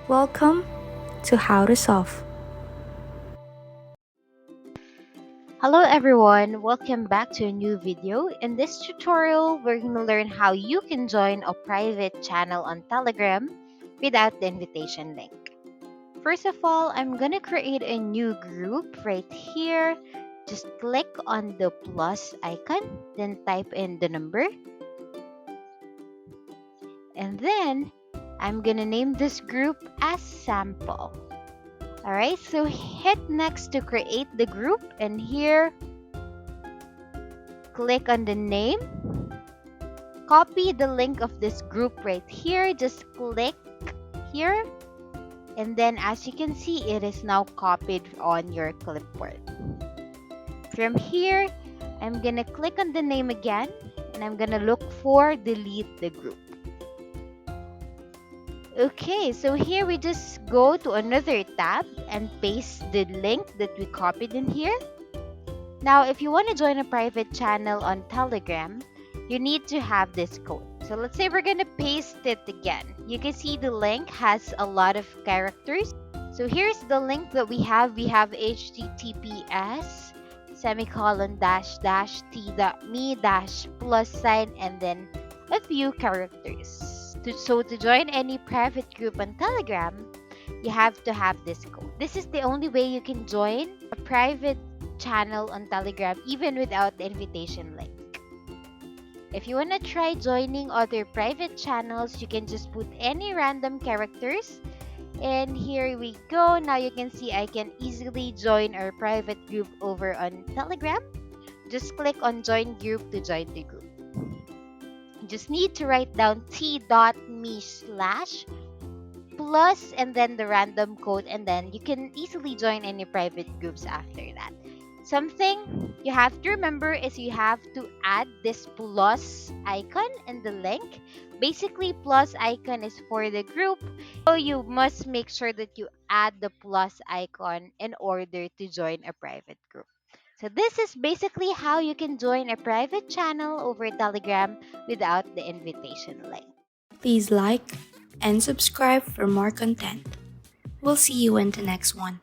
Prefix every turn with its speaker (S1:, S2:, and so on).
S1: Welcome to How to Solve.
S2: Hello everyone, welcome back to a new video. In this tutorial, we're going to learn how you can join a private channel on Telegram without the invitation link. First of all, I'm going to create a new group right here. Just click on the plus icon, then type in the number. And then I'm going to name this group as sample. Alright, so hit next to create the group, and here click on the name. Copy the link of this group right here. Just click here. And then as you can see, it is now copied on your clipboard. From here, I'm gonna click on the name again, and I'm gonna look for delete the group. Okay, so here we just go to another tab and paste the link that we copied in here. Now, if you want to join a private channel on Telegram, you need to have this code. So let's say we're going to paste it again. You can see the link has a lot of characters. So here's the link that we have. We have https semicolon dash dash t.me dash plus sign and then a few characters. So to join any private group on Telegram, you have to have this code. This is the only way you can join a private channel on Telegram even without the invitation link. If you want to try joining other private channels, you can just put any random characters. And here we go. Now you can see I can easily join our private group over on Telegram. Just click on join group to join the group. You just need to write down t.me/ plus and then the random code, and then you can easily join any private groups after that. Something you have to remember is you have to add this plus icon in the link. Basically, plus icon is for the group, so you must make sure that you add the plus icon in order to join a private group. So this is basically how you can join a private channel over Telegram without the invitation link.
S1: Please like and subscribe for more content. We'll see you in the next one.